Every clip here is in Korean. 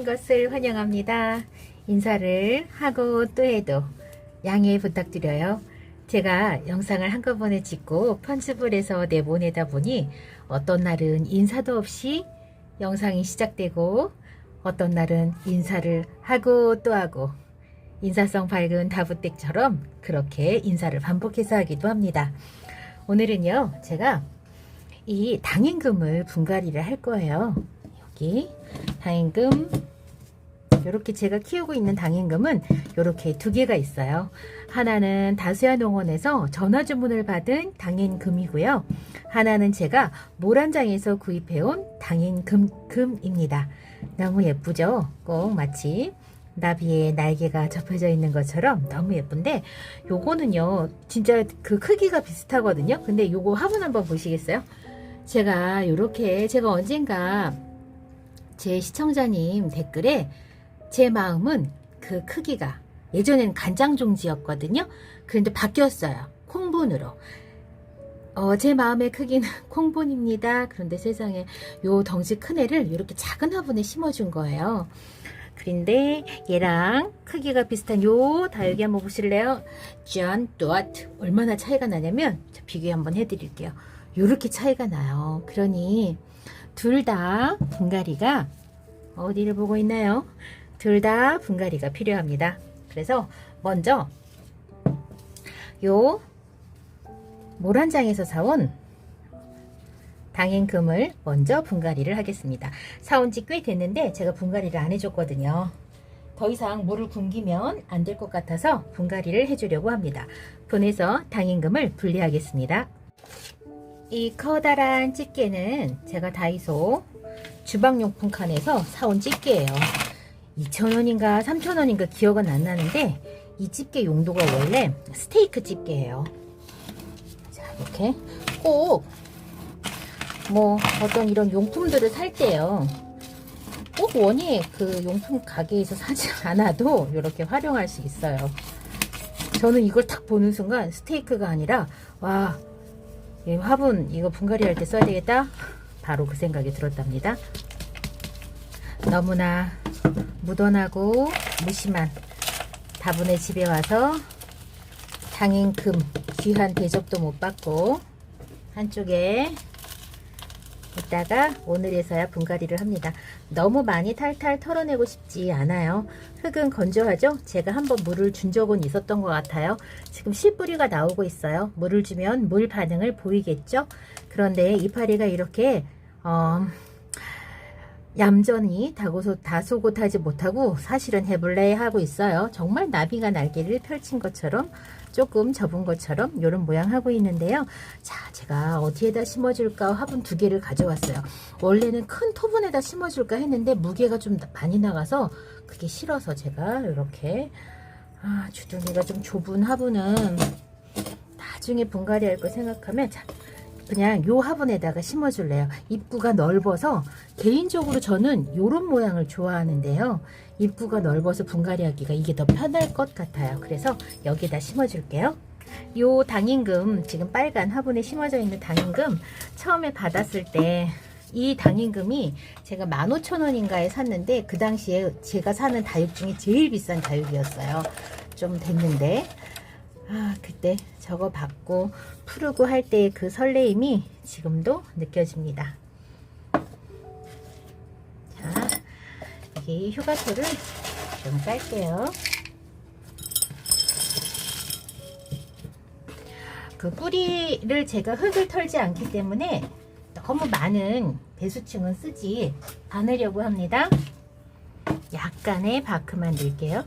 오신 것을 환영합니다. 인사를 하고 또 해도 양해 부탁드려요. 제가 영상을 한꺼번에 찍고 편집을 해서 내보내다 보니 어떤 날은 인사도 없이 영상이 시작되고 어떤 날은 인사를 하고 또 하고 인사성 밝은 다부댁처럼 그렇게 인사를 반복해서 하기도 합니다. 오늘은요, 제가 이 당임금을 분갈이를 할 거예요. 여기 당임금, 이렇게 제가 키우고 있는 당임금은 이렇게 두 개가 있어요. 하나는 다수야 농원에서 전화 주문을 받은 당임금이고요. 하나는 제가 모란장에서 구입해온 당임금입니다. 너무 예쁘죠? 꼭 마치 나비의 날개가 접혀져 있는 것처럼 너무 예쁜데, 요거는요 진짜 그 크기가 비슷하거든요. 근데 요거 화분 한번 보시겠어요? 제가 언젠가 제 시청자님 댓글에 제 마음은 그 크기가 예전엔 간장종지였거든요. 그런데 바뀌었어요. 콩분으로. 제 마음의 크기는 콩분입니다. 그런데 세상에 요 덩치 큰 애를 이렇게 작은 화분에 심어준 거예요. 그런데 얘랑 크기가 비슷한 요 다육이 한번 보실래요? 짠, 또아트. 얼마나 차이가 나냐면 비교 한번 해드릴게요. 요렇게 차이가 나요. 그러니 둘 다 분갈이가 어디를 보고 있나요? 둘 다 분갈이가 필요합니다. 그래서 먼저 요 모란장에서 사온 당임금을 먼저 분갈이를 하겠습니다. 사온 지 꽤 됐는데 제가 분갈이를 안 해줬거든요. 더 이상 물을 굶기면 안 될 것 같아서 분갈이를 해주려고 합니다. 분해서 당임금을 분리하겠습니다. 이 커다란 집게는 제가 다이소 주방용품 칸에서 사온 집게예요. 2,000원인가 3,000원인가 기억은 안 나는데 이 집게 용도가 원래 스테이크 집게예요. 자, 이렇게 꼭 뭐 어떤 이런 용품들을 살 때요, 꼭 원예 그 용품 가게에서 사지 않아도 이렇게 활용할 수 있어요. 저는 이걸 딱 보는 순간 스테이크가 아니라, 와, 이 화분 이거 분갈이 할 때 써야 되겠다, 바로 그 생각이 들었답니다. 너무나 무던하고 무심한 다분의 집에 와서 당임금 귀한 대접도 못 받고 한쪽에 이따가 오늘에서야 분갈이를 합니다. 너무 많이 탈탈 털어내고 싶지 않아요. 흙은 건조하죠? 제가 한번 물을 준 적은 있었던 것 같아요. 지금 씨뿌리가 나오고 있어요. 물을 주면 물 반응을 보이겠죠? 그런데 이파리가 이렇게 얌전히 다소곳하지 못하고 사실은 해볼래 하고 있어요. 정말 나비가 날개를 펼친 것처럼, 조금 접은 것처럼 이런 모양 하고 있는데요. 자, 제가 어디에다 심어줄까 화분 두 개를 가져왔어요. 원래는 큰 토분에다 심어줄까 했는데 무게가 좀 많이 나가서 그게 싫어서 제가 이렇게 주둥이가 좀 좁은 화분은 나중에 분갈이 할 거 생각하면, 자, 그냥 요 화분에다가 심어줄래요. 입구가 넓어서 개인적으로 저는 요런 모양을 좋아하는데요. 입구가 넓어서 분갈이 하기가 이게 더 편할 것 같아요. 그래서 여기다 심어줄게요. 요 당임금, 지금 빨간 화분에 심어져 있는 당임금 처음에 받았을 때 이 당임금이 제가 15,000원인가에 샀는데 그 당시에 제가 사는 다육 중에 제일 비싼 다육이었어요. 좀 됐는데 그때 저거 받고 푸르고 할 때의 그 설레임이 지금도 느껴집니다. 자, 여기 휴가토를 좀 깔게요. 그 뿌리를 제가 흙을 털지 않기 때문에 너무 많은 배수층은 쓰지 않으려고 합니다. 약간의 바크만 넣을게요.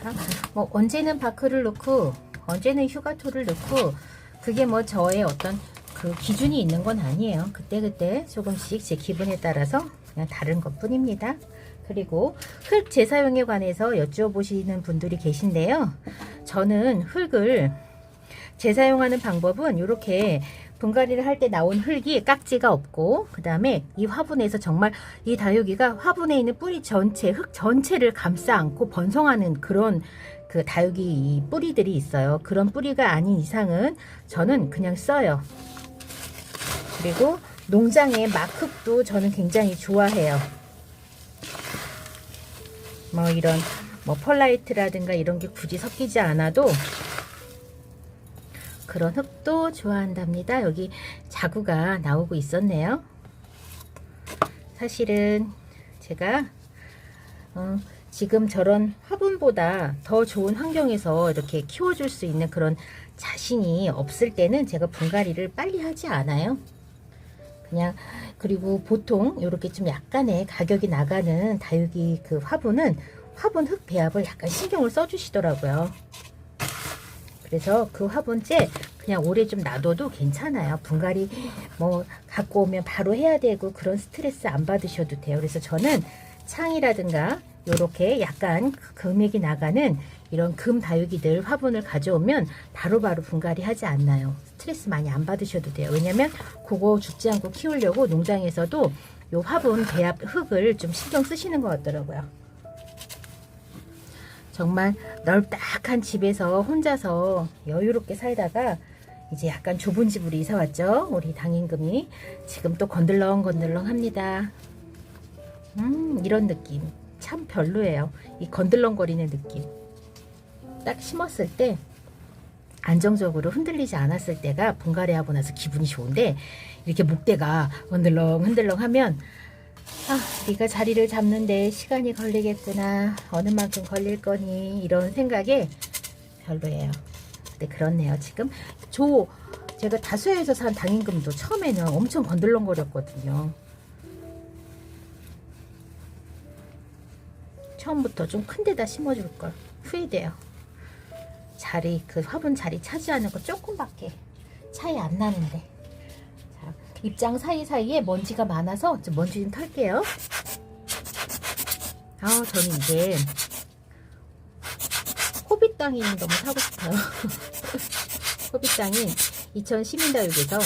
자, 뭐 언제는 바크를 넣고 언제는 휴가토를 넣고 그게 뭐 저의 어떤 그 기준이 있는 건 아니에요. 그때그때 조금씩 제 기분에 따라서 그냥 다른 것 뿐입니다. 그리고 흙 재사용에 관해서 여쭤보시는 분들이 계신데요. 저는 흙을 재사용하는 방법은 이렇게 분갈이를 할 때 나온 흙이 깍지가 없고, 그 다음에 이 화분에서 정말 이 다육이가 화분에 있는 뿌리 전체, 흙 전체를 감싸 안고 번성하는 그런 그 다육이 뿌리들이 있어요. 그런 뿌리가 아닌 이상은 저는 그냥 써요. 그리고 농장의 막흙도 저는 굉장히 좋아해요. 뭐 이런 뭐 펄라이트라든가 이런 게 굳이 섞이지 않아도 그런 흙도 좋아한답니다. 여기 자구가 나오고 있었네요. 사실은 제가 지금 저런 화분보다 더 좋은 환경에서 이렇게 키워줄 수 있는 그런 자신이 없을 때는 제가 분갈이를 빨리 하지 않아요. 그냥 그리고 보통 이렇게 좀 약간의 가격이 나가는 다육이 그 화분은 화분 흙 배합을 약간 신경을 써주시더라고요. 그래서 그 화분째 그냥 오래 좀 놔둬도 괜찮아요. 분갈이 뭐 갖고 오면 바로 해야 되고 그런 스트레스 안 받으셔도 돼요. 그래서 저는 창이라든가 요렇게 약간 금액이 나가는 이런 금 다육이들 화분을 가져오면 바로바로 분갈이 하지 않나요. 스트레스 많이 안 받으셔도 돼요. 왜냐면 그거 죽지 않고 키우려고 농장에서도 요 화분 배합 흙을 좀 신경 쓰시는 것 같더라고요. 정말 널딱한 집에서 혼자서 여유롭게 살다가 이제 약간 좁은 집으로 이사 왔죠. 우리 당임금이 지금 또 건들렁건들렁 합니다. 이런 느낌 참 별로예요. 이 건들렁거리는 느낌. 딱 심었을 때 안정적으로 흔들리지 않았을 때가 분갈이 하고 나서 기분이 좋은데, 이렇게 목대가 흔들렁 흔들렁 하면 네가 자리를 잡는데 시간이 걸리겠구나, 어느 만큼 걸릴 거니, 이런 생각에 별로예요. 근데 그렇네요. 지금 제가 다수에서 산 당임금도 처음에는 엄청 건들렁거렸거든요. 처음부터 좀 큰 데다 심어줄 걸. 후회돼요. 자리, 그 화분 자리 차지하는 거 조금밖에 차이 안 나는데. 자, 입장 사이사이에 먼지가 많아서 좀 먼지 좀 털게요. 저는 이제 호빗 땅이 너무 사고 싶어요. 호빗 땅이 이천 시민다육에서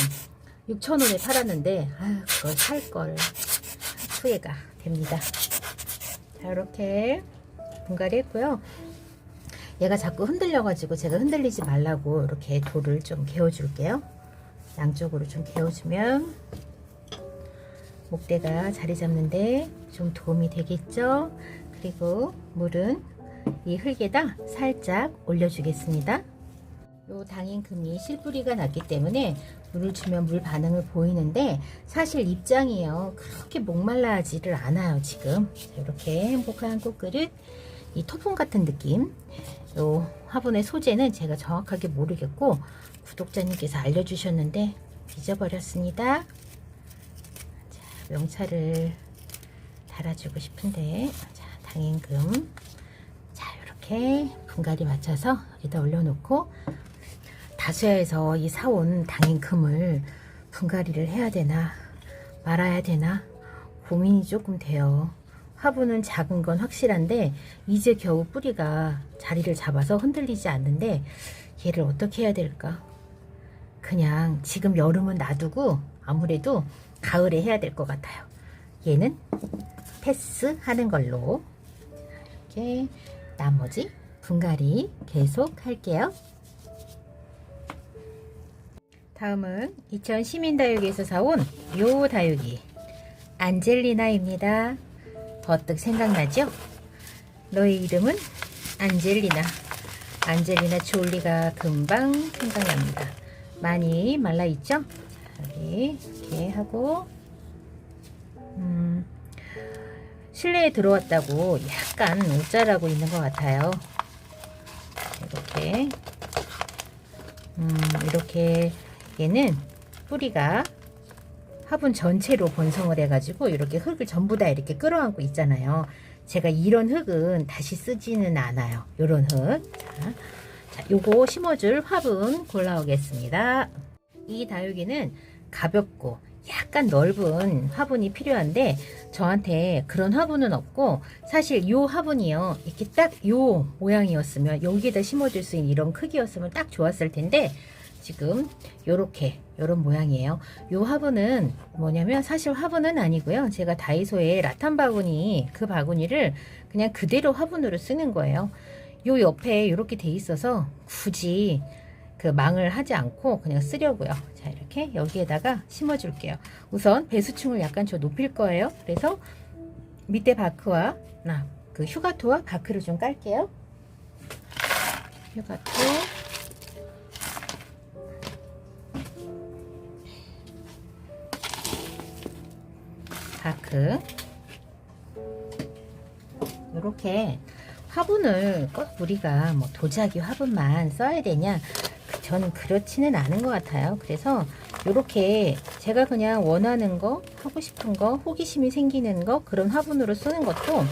6,000원에 팔았는데 그걸 살걸. 후회가 됩니다. 자, 이렇게 분갈이 했고요. 얘가 자꾸 흔들려가지고 제가 흔들리지 말라고 이렇게 돌을 좀 개어줄게요. 양쪽으로 좀 개어주면 목대가 자리 잡는데 좀 도움이 되겠죠. 그리고 물은 이 흙에다 살짝 올려주겠습니다. 요 당임금이 실뿌리가 났기 때문에 물을 주면 물 반응을 보이는데, 사실 입장이요 그렇게 목말라하지를 않아요. 지금 이렇게 행복한 꽃그릇, 이 토종 같은 느낌. 요 화분의 소재는 제가 정확하게 모르겠고 구독자님께서 알려주셨는데 잊어버렸습니다. 자, 명찰을 달아주고 싶은데, 자, 당임금, 자, 이렇게 분갈이 맞춰서 여기다 올려놓고, 다수야에서 이 사온 당임금을 분갈이를 해야 되나 말아야 되나 고민이 조금 돼요. 화분은 작은 건 확실한데 이제 겨우 뿌리가 자리를 잡아서 흔들리지 않는데 얘를 어떻게 해야 될까? 그냥 지금 여름은 놔두고 아무래도 가을에 해야 될 것 같아요. 얘는 패스하는 걸로. 이렇게 나머지 분갈이 계속 할게요. 다음은 이천 시민다육에서 사온 요 다육이 안젤리나입니다. 버뜩 생각나죠? 너의 이름은 안젤리나. 안젤리나 졸리가 금방 생각납니다. 많이 말라있죠? 여기 이렇게 하고 실내에 들어왔다고 약간 옷자라고 있는 것 같아요. 이렇게 이렇게 얘는 뿌리가 화분 전체로 번성을 해가지고 이렇게 흙을 전부 다 이렇게 끌어안고 있잖아요. 제가 이런 흙은 다시 쓰지는 않아요. 요런 흙. 자, 요거 심어줄 화분 골라오겠습니다. 이 다육이는 가볍고 약간 넓은 화분이 필요한데 저한테 그런 화분은 없고, 사실 요 화분이요 이렇게 딱 요 모양이었으면 여기에다 심어줄 수 있는 이런 크기였으면 딱 좋았을 텐데, 지금 요런 모양이에요. 요 화분은 뭐냐면 사실 화분은 아니고요. 제가 다이소에 라탄 바구니, 그 바구니를 그냥 그대로 화분으로 쓰는 거예요. 요 옆에 이렇게 돼 있어서 굳이 그 망을 하지 않고 그냥 쓰려고요. 자, 이렇게 여기에다가 심어 줄게요. 우선 배수층을 약간 저 높일 거예요. 그래서 밑에 바크와 그 휴가토와 바크를 좀 깔게요. 휴가토, 바크. 이렇게 화분을 꼭 우리가 뭐 도자기 화분만 써야 되냐? 저는 그렇지는 않은 것 같아요. 그래서 이렇게 제가 그냥 원하는 거, 하고 싶은 거, 호기심이 생기는 거, 그런 화분으로 쓰는 것도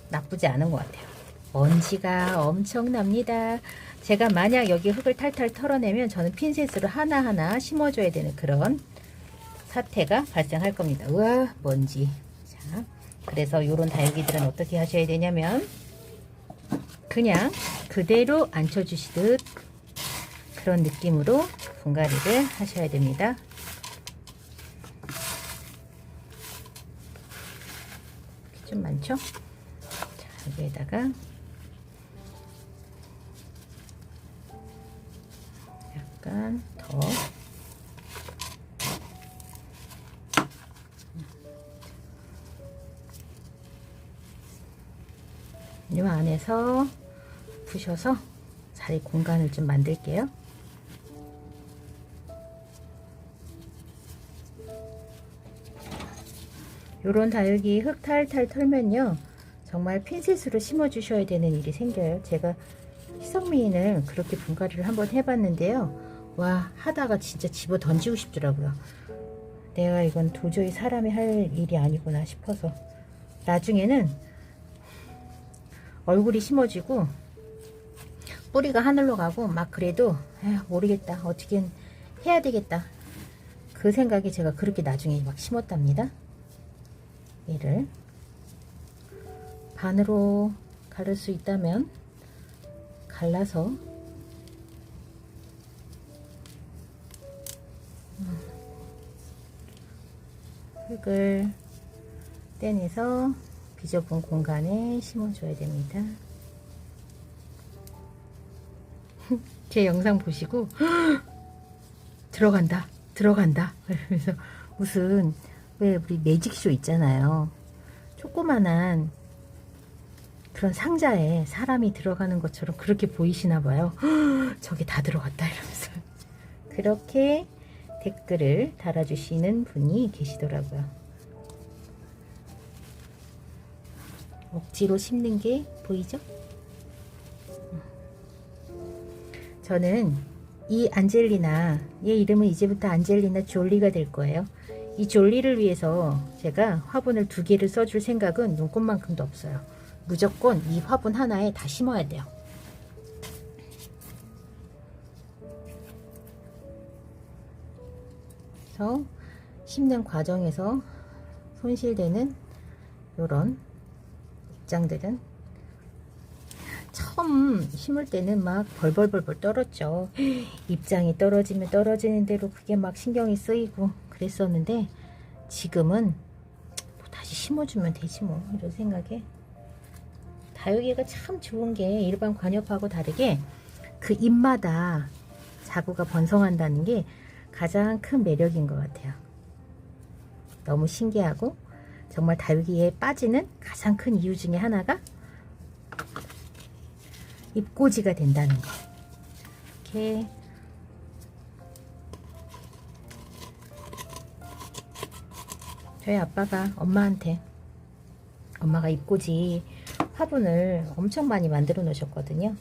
나쁘지 않은 것 같아요. 먼지가 엄청납니다. 제가 만약 여기 흙을 탈탈 털어내면 저는 핀셋으로 하나하나 심어줘야 되는 그런 사태가 발생할 겁니다. 우와, 먼지. 자, 그래서 이런 다육이들은 어떻게 하셔야 되냐면 그냥 그대로 앉혀주시듯 그런 느낌으로 분갈이를 하셔야 됩니다. 좀 많죠? 자, 여기에다가 약간 더 이 안에서 부셔서 자리 공간을 좀 만들게요. 요런 다육이 흙 탈탈 털면요 정말 핀셋으로 심어 주셔야 되는 일이 생겨요. 제가 희석미인을 그렇게 분갈이를 한번 해봤는데요, 와, 하다가 진짜 집어 던지고 싶더라고요. 내가 이건 도저히 사람이 할 일이 아니구나 싶어서 나중에는 얼굴이 심어지고 뿌리가 하늘로 가고 막 그래도 에휴, 모르겠다, 어떻게 해야 되겠다, 그 생각에 제가 그렇게 나중에 막 심었답니다. 얘를 반으로 가를 수 있다면 갈라서 흙을 떼내서 비좁은 공간에 심어줘야 됩니다. 제 영상 보시고 들어간다 들어간다 그래서 무슨 왜 우리 매직쇼 있잖아요, 조그만한 그런 상자에 사람이 들어가는 것처럼 그렇게 보이시나 봐요. 저게 다 들어갔다 이러면서 그렇게 댓글을 달아주시는 분이 계시더라고요. 억지로 심는 게 보이죠? 저는 이 안젤리나, 얘 이름은 이제부터 안젤리나 졸리가 될 거예요. 이 졸리를 위해서 제가 화분을 2개를 써줄 생각은 눈꼽만큼도 없어요. 무조건 이 화분 하나에 다 심어야 돼요. 그래서 심는 과정에서 손실되는 요런 입장들은 처음 심을 때는 막 벌벌벌벌 떨었죠. 입장이 떨어지면 떨어지는 대로 그게 막 신경이 쓰이고 그랬었는데 지금은 뭐 다시 심어주면 되지 뭐, 이런 생각에. 다육이가 참 좋은 게 일반 관엽하고 다르게 그 잎마다 자구가 번성한다는 게 가장 큰 매력인 것 같아요. 너무 신기하고 정말 다육이에 빠지는 가장 큰 이유 중에 하나가 잎꽂이가 된다는 거. 이렇게 저희 아빠가 엄마가 잎꽂이 화분을 엄청 많이 만들어 놓으셨거든요.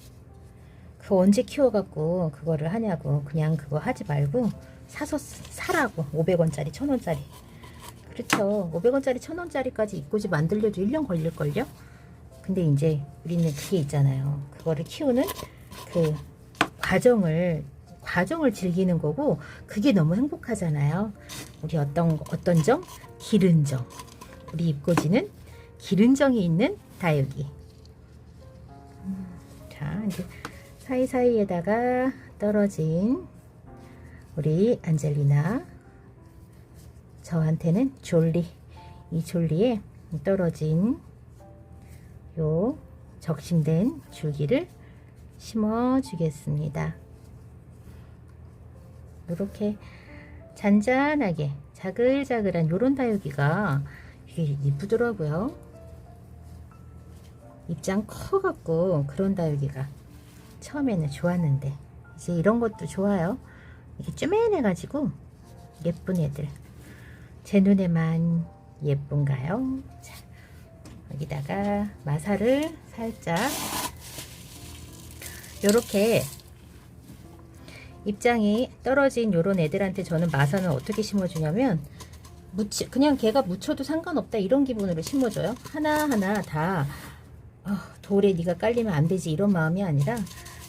그거 언제 키워갖고 그거를 하냐고, 그냥 그거 하지 말고 사라고. 500원짜리 1000원짜리. 그렇죠. 500원짜리 1000원짜리까지 잎꽂이 만들려도 1년 걸릴걸요. 근데 이제 우리는 그게 있잖아요, 그거를 키우는 그 과정을 즐기는 거고, 그게 너무 행복하잖아요. 우리 어떤 점? 기른 정. 우리 잎꽂이는 기른 정이 있는 다육이. 자, 이제 사이사이에다가 떨어진 우리 안젤리나, 저한테는 졸리, 이 졸리에 떨어진 요 적심된 줄기를 심어 주겠습니다. 이렇게 잔잔하게 자글자글한 요런 다육이가 이게 이쁘더라고요. 입장 커갖고 그런 다육이가 처음에는 좋았는데 이제 이런 것도 좋아요. 이게 쪼맨해가지고 예쁜 애들. 제 눈에만 예쁜가요? 자, 여기다가 마사를 살짝 요렇게 입장이 떨어진 요런 애들한테 저는 마사는 어떻게 심어주냐면 그냥 걔가 묻혀도 상관없다 이런 기분으로 심어줘요. 하나하나 다 돌에 네가 깔리면 안 되지 이런 마음이 아니라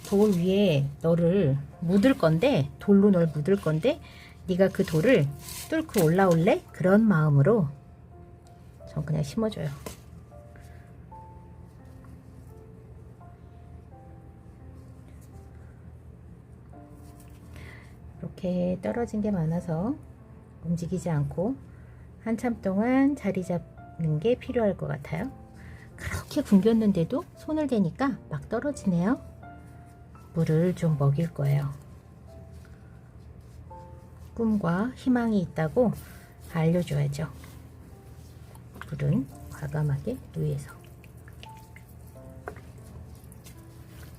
돌 위에 너를 묻을 건데 돌로 널 묻을 건데 네가 그 돌을 뚫고 올라올래? 그런 마음으로 전 그냥 심어줘요. 이렇게 떨어진 게 많아서 움직이지 않고 한참 동안 자리 잡는 게 필요할 것 같아요. 그렇게 굶겼는데도 손을 대니까 막 떨어지네요. 물을 좀 먹일 거예요. 꿈과 희망이 있다고 알려줘야죠. 물은 과감하게 위에서.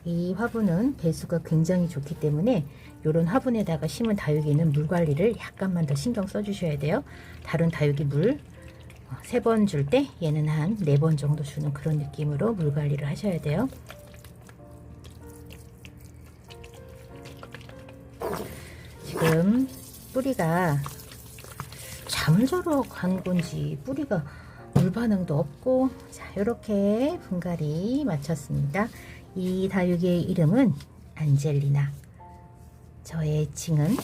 이 화분은 배수가 굉장히 좋기 때문에 이런 화분에다가 심은 다육이는 물 관리를 약간만 더 신경 써주셔야 돼요. 다른 다육이 물 3번 줄 때 얘는 한 4번 정도 주는 그런 느낌으로 물 관리를 하셔야 돼요. 지금 뿌리가 잠을 자러 간 건지 뿌리가 물 반응도 없고, 자, 이렇게 분갈이 마쳤습니다. 이 다육이의 이름은 안젤리나, 저의 애칭은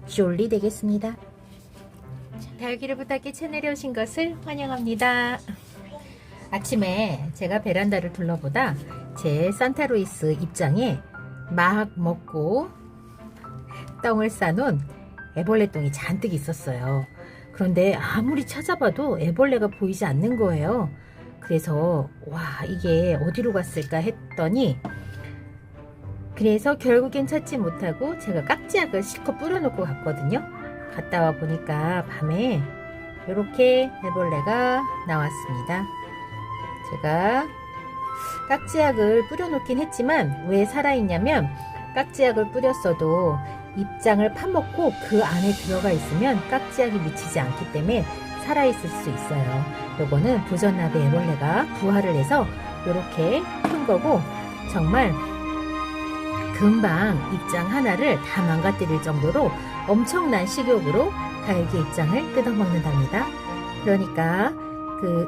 졸리 되겠습니다. 다육이를 부탁해 채널에 오신 것을 환영합니다. 아침에 제가 베란다를 둘러보다 제 산타루이스 입장에 막 먹고 똥을 싸놓은 애벌레 똥이 잔뜩 있었어요. 그런데 아무리 찾아봐도 애벌레가 보이지 않는 거예요. 그래서 와, 이게 어디로 갔을까 했더니, 그래서 결국엔 찾지 못하고 제가 깍지약을 실컷 뿌려놓고 갔거든요. 갔다 와 보니까 밤에 이렇게 애벌레가 나왔습니다. 제가 깍지약을 뿌려놓긴 했지만 왜 살아있냐면, 깍지약을 뿌렸어도 입장을 파먹고 그 안에 들어가 있으면 깍지약이 미치지 않기 때문에 살아있을 수 있어요. 요거는 부전나비 애벌레가 부화를 해서 이렇게 큰 거고, 정말 금방 입장 하나를 다 망가뜨릴 정도로 엄청난 식욕으로 다육이 입장을 뜯어먹는답니다. 그러니까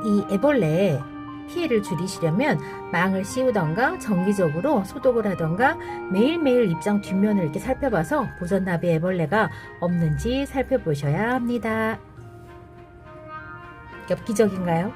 이 애벌레 피해를 줄이시려면 망을 씌우던가 정기적으로 소독을 하던가 매일매일 입장 뒷면을 이렇게 살펴봐서 보전나비 애벌레가 없는지 살펴보셔야 합니다. 엽기적인가요?